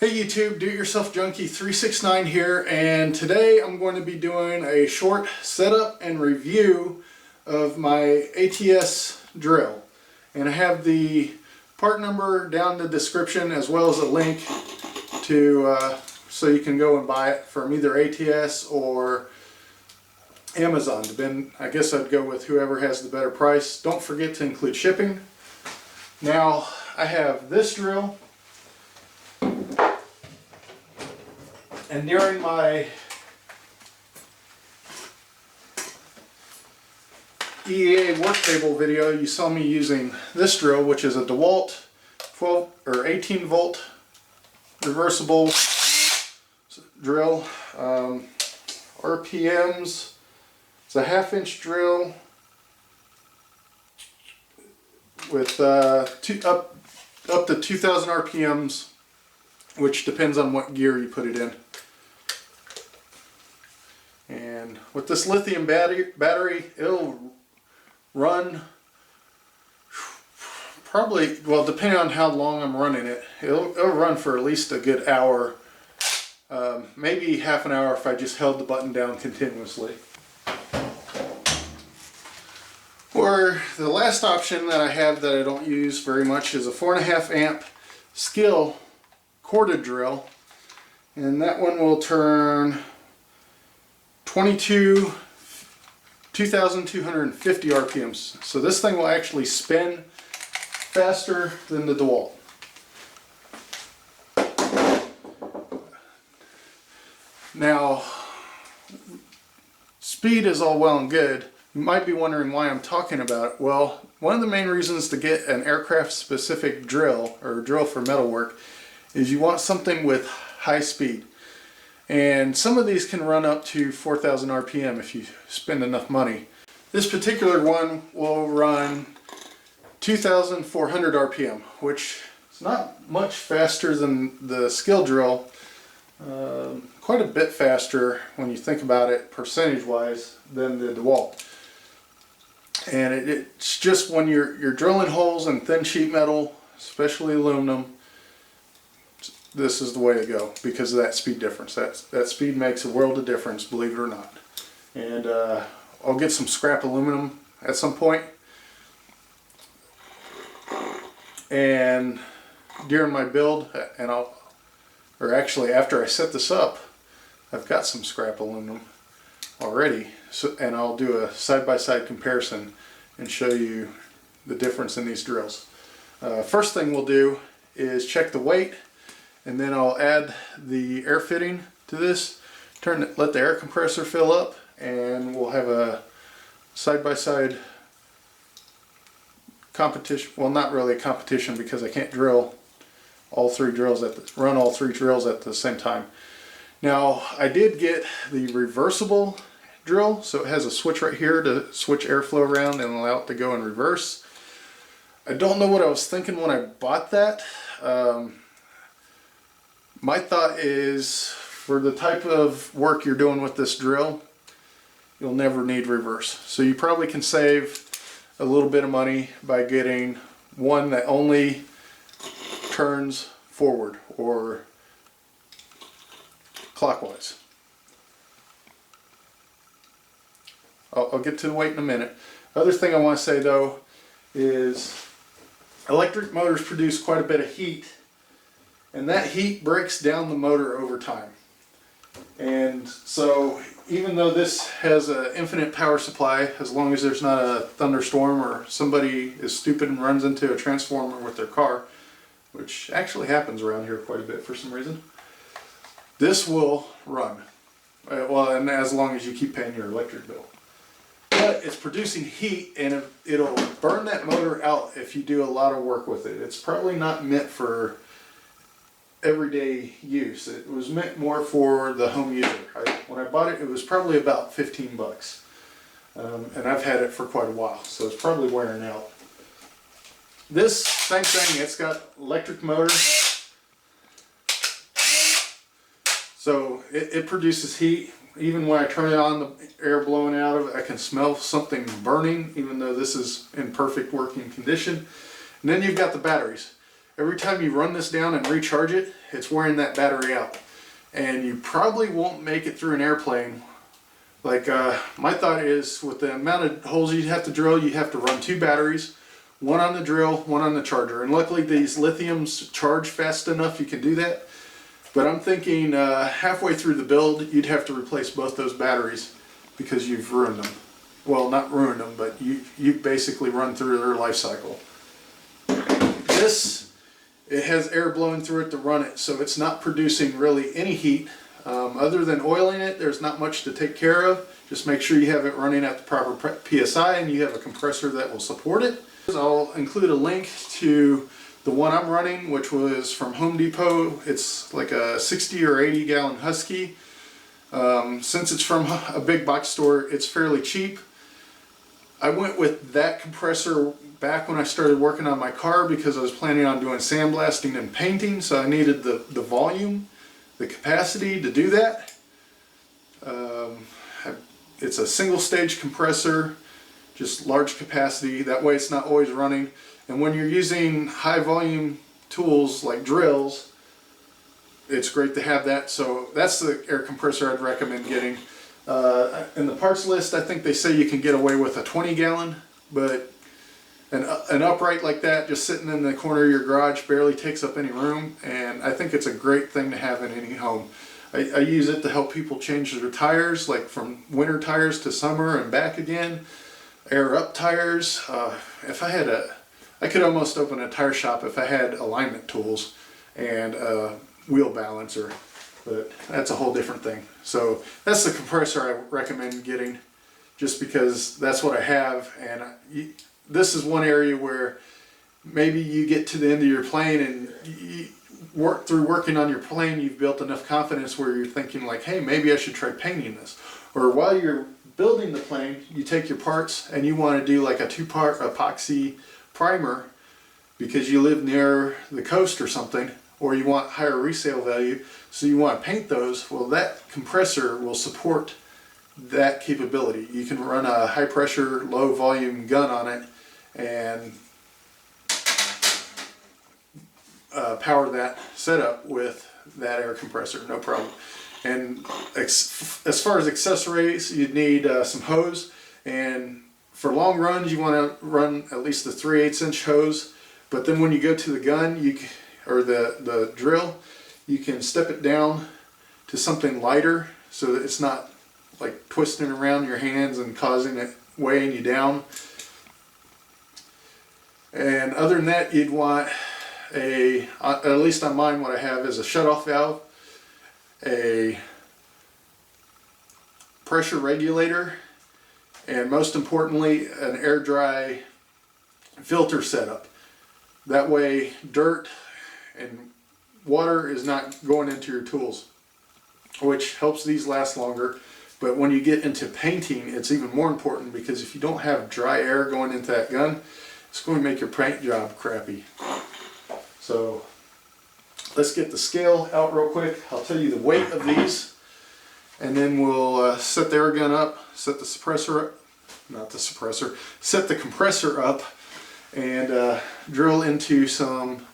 Hey YouTube, Do-It-Yourself Junkie 369 here, and today I'm going to be doing a short setup and review of my ATS drill. And I have the part number down in the description as well as a link to so you can go and buy it from either ATS or Amazon. I guess I'd go with whoever has the better price. Don't forget to include shipping. Now I have this drill. And during my EEA work table video, you saw me using this drill, which is a DeWalt 12 or 18 volt reversible drill. RPMs, it's a 1/2 inch drill with up to 2,000 RPMs, which depends on what gear you put it in. And with this lithium battery, it'll run probably, well, depending on how long I'm running it, it'll run for at least a good hour, maybe half an hour if I just held the button down continuously. Or the last option that I have that I don't use very much is a 4.5 amp Skil corded drill, and that one will turn 2,250 RPMs. So this thing will actually spin faster than the DeWalt. Now, speed is all well and good. You might be wondering why I'm talking about it. Well, one of the main reasons to get an aircraft specific drill or drill for metalwork is you want something with high speed. And some of these can run up to 4,000 RPM if you spend enough money. This particular one will run 2,400 RPM, which is not much faster than the Skil drill. Quite a bit faster when you think about it percentage wise than the DeWalt. And it's just when you're drilling holes in thin sheet metal, especially aluminum, this is the way to go because of that speed difference. That speed makes a world of difference, believe it or not. And I'll get some scrap aluminum at some point. And during my build, and actually after I set this up, I've got some scrap aluminum already. And I'll do a side-by-side comparison and show you the difference in these drills. First thing we'll do is check the weight. And then I'll add the air fitting to this, let the air compressor fill up, and we'll have a side-by-side competition. Well, not really a competition because I can't drill all three drills run all three drills at the same time. Now, I did get the reversible drill, so it has a switch right here to switch airflow around and allow it to go in reverse. I don't know what I was thinking when I bought that. My thought is, for the type of work you're doing with this drill, you'll never need reverse. So you probably can save a little bit of money by getting one that only turns forward or clockwise. I'll get to the weight in a minute. Other thing I want to say though is electric motors produce quite a bit of heat, and that heat breaks down the motor over time. And so even though this has an infinite power supply, as long as there's not a thunderstorm or somebody is stupid and runs into a transformer with their car, which actually happens around here quite a bit for some reason, this will run. Well, and as long as you keep paying your electric bill. But it's producing heat, and it'll burn that motor out if you do a lot of work with it. It's probably not meant for everyday use. It was meant more for the home user. When I bought it, it was probably about 15 bucks. And I've had it for quite a while, so it's probably wearing out. This, same thing, it's got electric motor. So it produces heat. Even when I turn it on, the air blowing out of it, I can smell something burning, even though this is in perfect working condition. And then you've got the batteries. every time you run this down and recharge it, it's wearing that battery out. And you probably won't make it through an airplane. Like my thought is, with the amount of holes you'd have to drill, you have to run 2 batteries, one on the drill, one on the charger. And luckily these lithiums charge fast enough you can do that. But I'm thinking halfway through the build, you'd have to replace both those batteries because you've ruined them. Well, not ruined them, but you've basically run through their life cycle. This, it has air blowing through it to run it, so it's not producing really any heat. Other than oiling it, there's not much to take care of. Just make sure you have it running at the proper PSI and you have a compressor that will support it. I'll include a link to the one I'm running, which was from Home Depot. It's like a 60 or 80 gallon Husky. Since it's from a big box store, it's fairly cheap. I went with that compressor back when I started working on my car because I was planning on doing sandblasting and painting, so I needed the volume, the capacity to do that. It's a single stage compressor, just large capacity, that way it's not always running. And when you're using high volume tools like drills, it's great to have that. So that's the air compressor I'd recommend getting. In the parts list, I think they say you can get away with a 20 gallon, but an upright like that just sitting in the corner of your garage barely takes up any room, and I think it's a great thing to have in any home. I use it to help people change their tires, like from winter tires to summer and back again. Air up tires. If I had I could almost open a tire shop if I had alignment tools and a wheel balancer, but that's a whole different thing. So that's the compressor I recommend getting, just because that's what I have. And this is one area where maybe you get to the end of your plane and working on your plane, you've built enough confidence where you're thinking like, hey, maybe I should try painting this. Or while you're building the plane, you take your parts and you want to do like a 2-part epoxy primer because you live near the coast or something, or you want higher resale value, so you want to paint those. Well, that compressor will support that capability. You can run a high pressure, low volume gun on it and power that setup with that air compressor, no problem. And as far as accessories, you'd need some hose, and for long runs you want to run at least the 3/8 inch hose, but then when you go to the gun or the drill, you can step it down to something lighter so that it's not like twisting around your hands and causing it weighing you down. And other than that, you'd want at least on mine, what I have is a shutoff valve, a pressure regulator, and most importantly, an air dry filter setup. That way dirt and water is not going into your tools, which helps these last longer. But when you get into painting, it's even more important, because if you don't have dry air going into that gun, it's going to make your paint job crappy. So let's get the scale out real quick. I'll tell you the weight of these, and then we'll set the air gun up, set the suppressor up, set the compressor up, and drill into some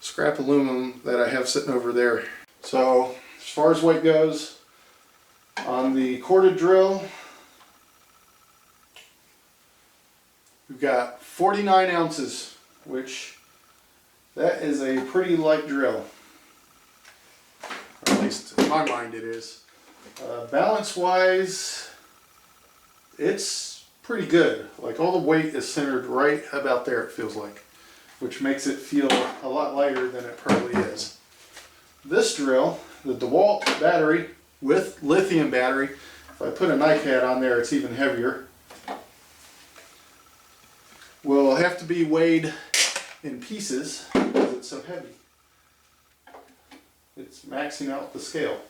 scrap aluminum that I have sitting over there. So as far as weight goes, on the corded drill, we've got 49 ounces, which that is a pretty light drill. Or at least in my mind it is. Balance wise, it's pretty good. Like, all the weight is centered right about there, it feels like, which makes it feel a lot lighter than it probably is. This drill, the DeWalt battery with lithium battery, if I put a NiCad on there, it's even heavier, will have to be weighed in pieces because it's so heavy. It's maxing out the scale.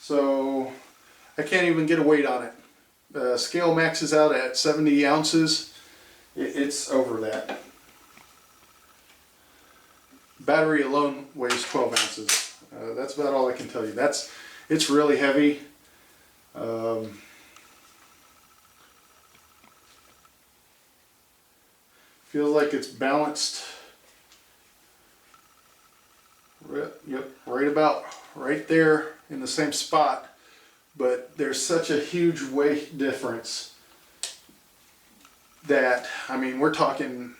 So I can't even get a weight on it. The scale maxes out at 70 ounces. It's over that. Battery alone weighs 12 ounces. That's about all I can tell you. It's really heavy. Feels like it's balanced. Yep, right about right there in the same spot. But there's such a huge weight difference that, I mean, we're talking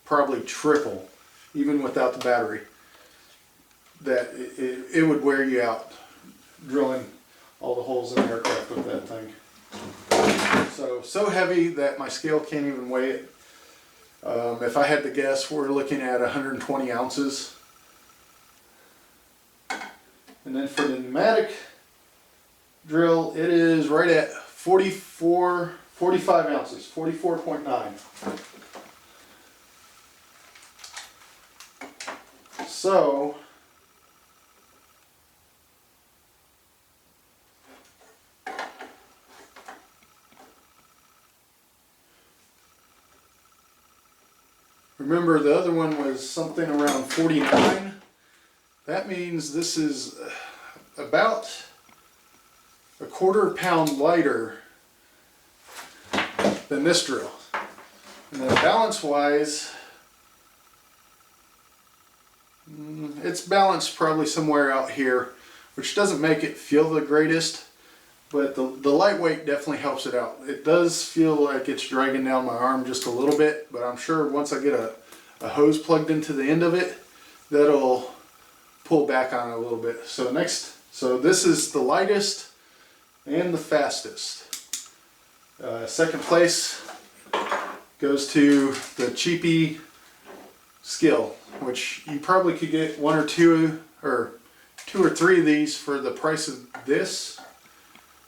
probably triple, even without the battery, that it would wear you out drilling all the holes in the aircraft with that thing. So heavy that my scale can't even weigh it. If I had to guess, we're looking at 120 ounces. And then for the pneumatic drill, it is right at 45 ounces, 44.9. So, remember the other one was something around 49. That means this is about a quarter pound lighter than this drill. And then balance wise, it's balanced probably somewhere out here, which doesn't make it feel the greatest, but the lightweight definitely helps it out. It does feel like it's dragging down my arm just a little bit, but I'm sure once I get a hose plugged into the end of it, that'll pull back on it a little bit. So this is the lightest and the fastest. Second place goes to the cheapy Skill, which you probably could get one or two or three of these for the price of this.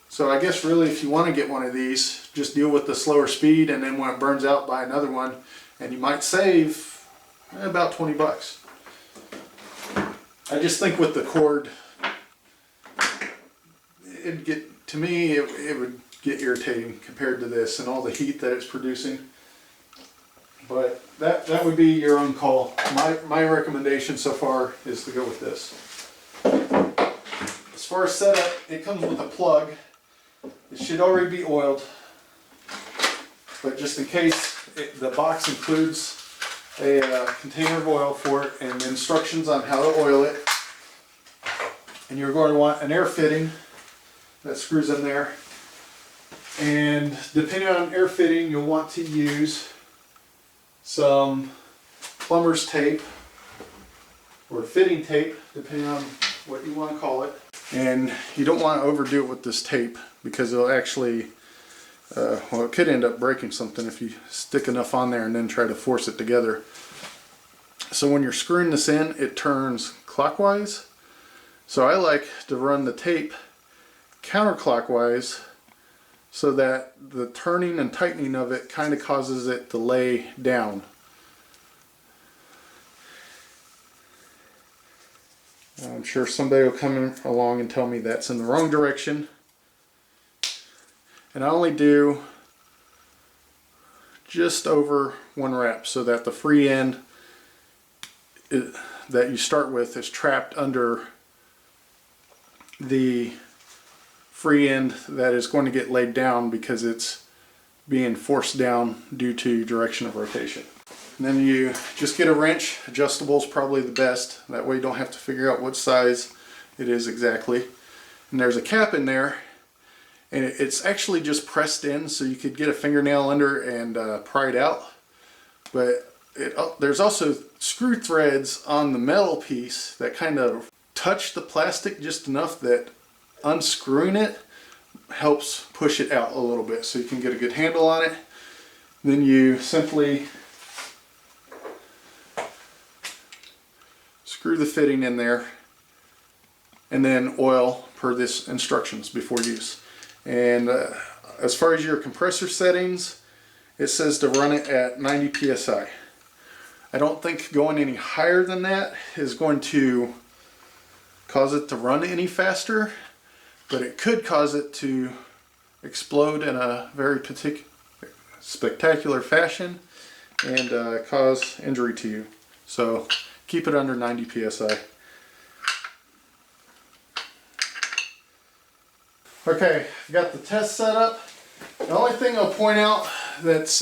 So I guess really if you want to get one of these, just deal with the slower speed, and then when it burns out, buy another one, and you might save about 20 bucks. I just think with the cord, to me it would get irritating compared to this and all the heat that it's producing. But that would be your own call. My recommendation so far is to go with this. As far as setup, it comes with a plug. It should already be oiled, but just in case, the box includes a container of oil for it and instructions on how to oil it. And you're going to want an air fitting that screws in there. And depending on air fitting, you'll want to use some plumber's tape or fitting tape, depending on what you want to call it. And you don't want to overdo it with this tape because it'll actually, well, it could end up breaking something if you stick enough on there and then try to force it together. So when you're screwing this in, it turns clockwise. So I like to run the tape counterclockwise so that the turning and tightening of it kind of causes it to lay down. I'm sure somebody will come along and tell me that's in the wrong direction. And I only do just over one wrap so that the free end that you start with is trapped under the free end that is going to get laid down because it's being forced down due to direction of rotation. And then you just get a wrench. Adjustable is probably the best. That way you don't have to figure out what size it is exactly. And there's a cap in there, and it's actually just pressed in, so you could get a fingernail under and pry it out. But there's also screw threads on the metal piece that kind of touch the plastic just enough that unscrewing it helps push it out a little bit so you can get a good handle on it. Then you simply screw the fitting in there and then oil per this instructions before use. And as far as your compressor settings, it says to run it at 90 psi. I don't think going any higher than that is going to cause it to run any faster, but it could cause it to explode in a very spectacular fashion and cause injury to you. So keep it under 90 psi. Okay, got the test set up. The only thing I'll point out that's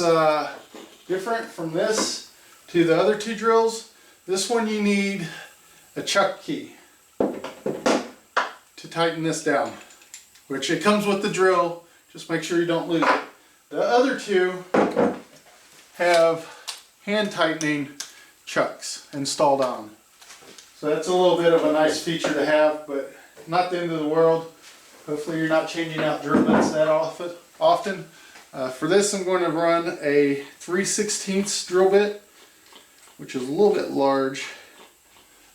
different from this to the other two drills, this one you need a chuck key to tighten this down, which it comes with the drill. Just make sure you don't lose it. The other two have hand tightening chucks installed on. So that's a little bit of a nice feature to have, but not the end of the world. Hopefully you're not changing out drill bits that often. For this I'm going to run a 3/16 drill bit, which is a little bit large.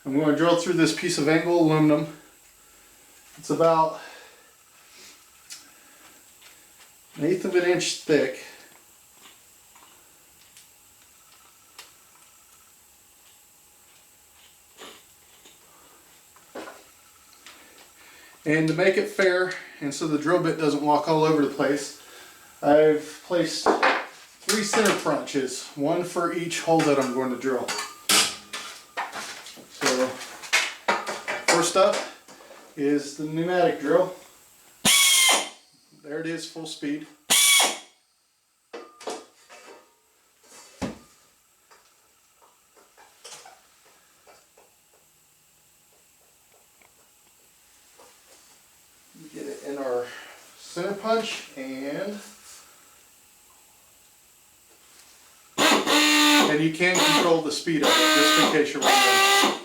I'm going to drill through this piece of angle aluminum. It's about 1/8 of an inch thick. And to make it fair, and so the drill bit doesn't walk all over the place, I've placed 3 center punches, one for each hole that I'm going to drill. So, first up is the pneumatic drill. There it is, full speed. Get it in our center punch, and you can control the speed of it just in case you're wondering.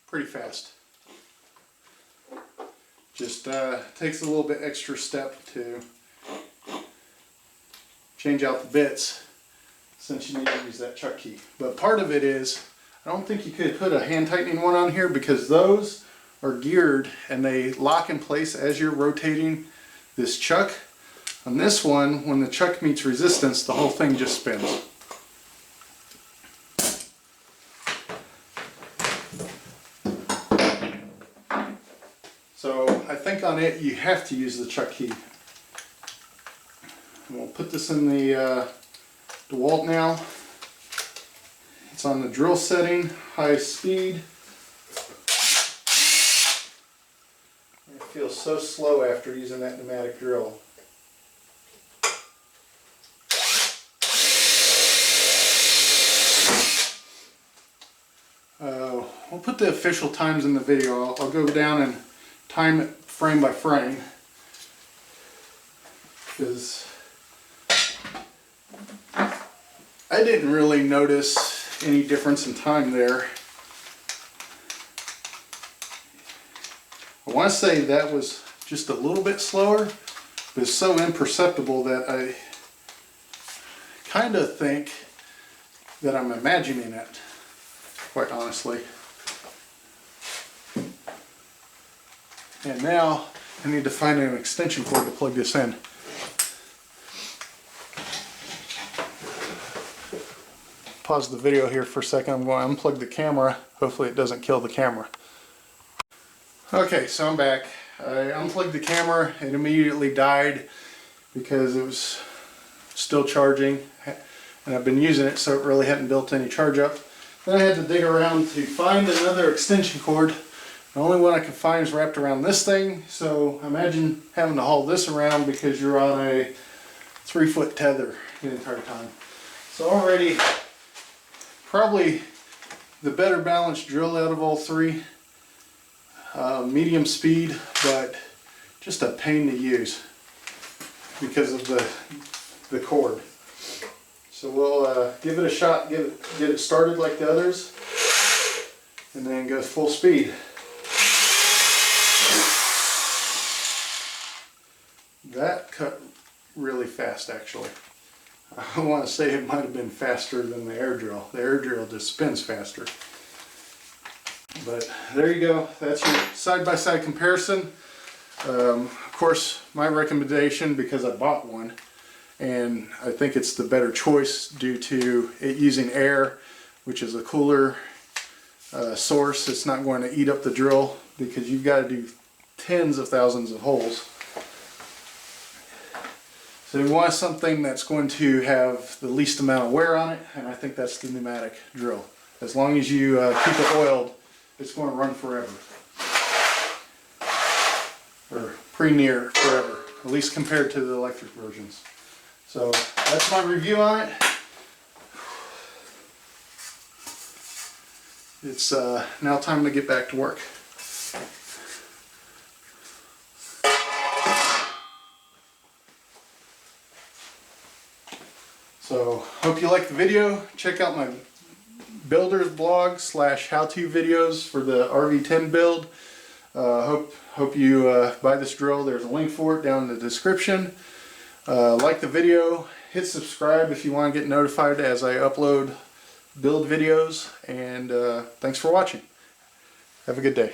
Pretty fast. Just takes a little bit extra step to change out the bits since you need to use that chuck key. But part of it is, I don't think you could put a hand tightening one on here because those are geared and they lock in place as you're rotating this chuck. On this one, when the chuck meets resistance, the whole thing just spins. So I think on it you have to use the chuck key. And we'll put this in the DeWalt now. It's on the drill setting, high speed. It feels so slow after using that pneumatic drill. We'll put the official times in the video. I'll go down and time it frame by frame, because I didn't really notice any difference in time there. I want to say that was just a little bit slower, but it's so imperceptible that I kind of think that I'm imagining it, quite honestly. And now I need to find an extension cord to plug this in. Pause the video here for a second. I'm going to unplug the camera. Hopefully it doesn't kill the camera. Okay, so I'm back. I unplugged the camera. It immediately died because it was still charging, and I've been using it so it really hadn't built any charge up. Then I had to dig around to find another extension cord. The only one I could find is wrapped around this thing, so imagine having to haul this around because you're on a 3-foot tether the entire time. So already, probably the better balanced drill out of all three. Medium speed, but just a pain to use because of the cord. So we'll give it a shot, get it started like the others, and then go full speed. That cut really fast, actually. I want to say it might have been faster than the air drill. The air drill just spins faster. But there you go. That's your side-by-side comparison. Of course, my recommendation, because I bought one, and I think it's the better choice due to it using air, which is a cooler source. It's not going to eat up the drill because you've got to do tens of thousands of holes. So you want something that's going to have the least amount of wear on it, and I think that's the pneumatic drill. As long as you keep it oiled, it's going to run forever. Or pretty near forever, at least compared to the electric versions. So that's my review on it. It's now time to get back to work. So hope you liked the video. Check out my builder's blog / how-to videos for the RV10 build. Hope you buy this drill. There's a link for it down in the description. Like the video, hit subscribe if you want to get notified as I upload build videos, and thanks for watching. Have a good day.